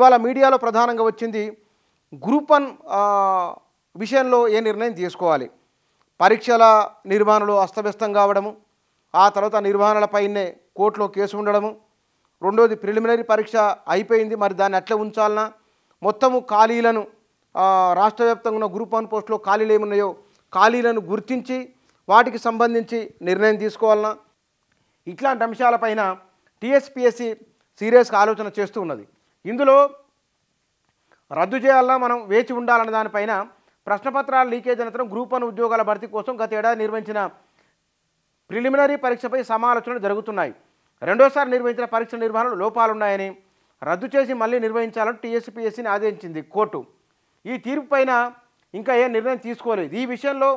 ఇవాళ మీడియాలో ప్రధానంగా వచ్చింది గ్రూప్ 1 విషయంలో ఏ నిర్ణయం తీసుకోవాలి. పరీక్షల నిర్వహణలో అస్తవ్యస్తం కావడము, ఆ తర్వాత నిర్వహణలపైనే కోర్టులో కేసు ఉండడము, రెండోది ప్రిలిమినరీ పరీక్ష అయిపోయింది, మరి దాన్ని అట్లే ఉంచాలనా, మొత్తము ఖాళీలను రాష్ట్ర వ్యాప్తంగా ఉన్న గ్రూప్ 1 పోస్టులో ఖాళీలు ఏమున్నాయో ఖాళీలను గుర్తించి వాటికి సంబంధించి నిర్ణయం తీసుకోవాలనా, ఇట్లాంటి అంశాలపైన టీఎస్పీఎస్సీ సీరియస్గా ఆలోచన చేస్తూ ఉన్నది. ఇందులో రద్దు చేయాలన్నా మనం వేచి ఉండాలన్న దానిపైన ప్రశ్నపత్రాల లీకేజ్ అనంతరం గ్రూప్ 1 ఉద్యోగాల భర్తీ కోసం గత ఏడాది నిర్వహించిన ప్రిలిమినరీ పరీక్షపై సమాలోచనలు జరుగుతున్నాయి. రెండోసారి నిర్వహించిన పరీక్ష నిర్వహణలో లోపాలున్నాయని రద్దు చేసి మళ్ళీ నిర్వహించాలని టీఎస్పీఎస్సీని ఆదేశించింది కోర్టు. ఈ తీర్పుపైన ఇంకా ఏ నిర్ణయం తీసుకోలేదు. ఈ విషయంలో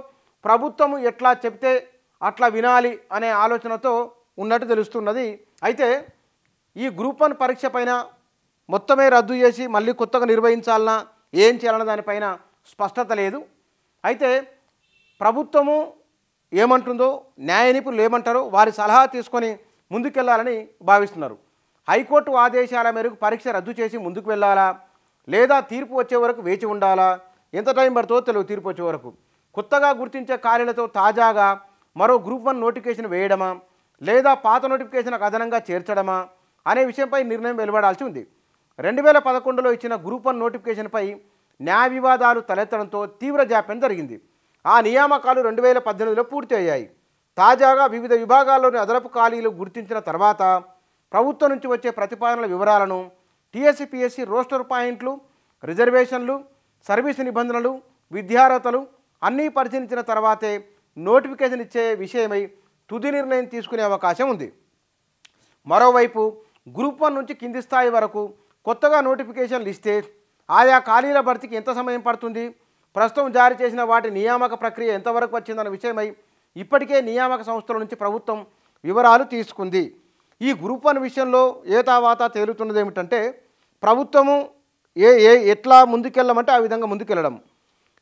ప్రభుత్వం ఎట్లా చెప్తే అట్లా వినాలి అనే ఆలోచనతో ఉన్నట్టు తెలుస్తున్నది. అయితే ఈ గ్రూప్ 1 పరీక్ష పైన మొత్తమే రద్దు చేసి మళ్ళీ కొత్తగా నిర్వహించాలన్నా ఏం చేయాలన్న దానిపైన స్పష్టత లేదు. అయితే ప్రభుత్వము ఏమంటుందో, న్యాయ నిపుణులు ఏమంటారో వారి సలహా తీసుకొని ముందుకెళ్లాలని భావిస్తున్నారు. హైకోర్టు ఆదేశాల మేరకు పరీక్ష రద్దు చేసి ముందుకు వెళ్ళాలా, లేదా తీర్పు వచ్చే వరకు వేచి ఉండాలా, ఎంత టైం పడుతుందో తెలియదు. తీర్పు వచ్చే వరకు కొత్తగా గుర్తించే ఖాళీలతో తాజాగా మరో గ్రూప్ 1 నోటిఫికేషన్ వేయడమా, లేదా పాత నోటిఫికేషన్కు అదనంగా చేర్చడమా అనే విషయంపై నిర్ణయం వెలువడాల్సి ఉంది. 2011లో ఇచ్చిన గ్రూప్ 1 నోటిఫికేషన్పై న్యాయ వివాదాలు తలెత్తడంతో తీవ్ర జాప్యం జరిగింది. ఆ నియామకాలు 2018లో పూర్తి అయ్యాయి. తాజాగా వివిధ విభాగాల్లోని అదనపు ఖాళీలు గుర్తించిన తర్వాత ప్రభుత్వం నుంచి వచ్చే ప్రతిపాదనల వివరాలను టీఎస్పీఎస్సీ రోస్టర్ పాయింట్లు, రిజర్వేషన్లు, సర్వీసు నిబంధనలు, విద్యార్హతలు అన్నీ పరిశీలించిన తర్వాతే నోటిఫికేషన్ ఇచ్చే విషయమై తుది నిర్ణయం తీసుకునే అవకాశం ఉంది. మరోవైపు గ్రూప్ 1 నుంచి కింది స్థాయి వరకు కొత్తగా నోటిఫికేషన్లు ఇస్తే ఆయా ఖాళీల భర్తీకి ఎంత సమయం పడుతుంది, ప్రస్తుతం జారీ చేసిన వాటి నియామక ప్రక్రియ ఎంతవరకు వచ్చిందన్న విషయమై ఇప్పటికే నియామక సంస్థల నుంచి ప్రభుత్వం వివరాలు తీసుకుంది. ఈ గ్రూప్ 1 విషయంలో ఏతావాతా తేలుతున్నది ఏమిటంటే ప్రభుత్వము ఎట్లా ముందుకెళ్ళమంటే ఆ విధంగా ముందుకెళ్ళడం.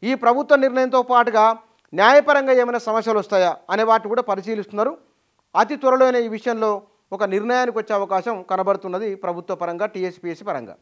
ఈ ప్రభుత్వ నిర్ణయంతో పాటుగా న్యాయపరంగా ఏమైనా సమస్యలు వస్తాయా అనే వాటిని కూడా పరిశీలిస్తున్నారు. అతి త్వరలోనే ఈ విషయంలో ఒక నిర్ణయానికి వచ్చే అవకాశం కనబడుతున్నది ప్రభుత్వ పరంగా, టీఎస్పీఎస్సీ పరంగా.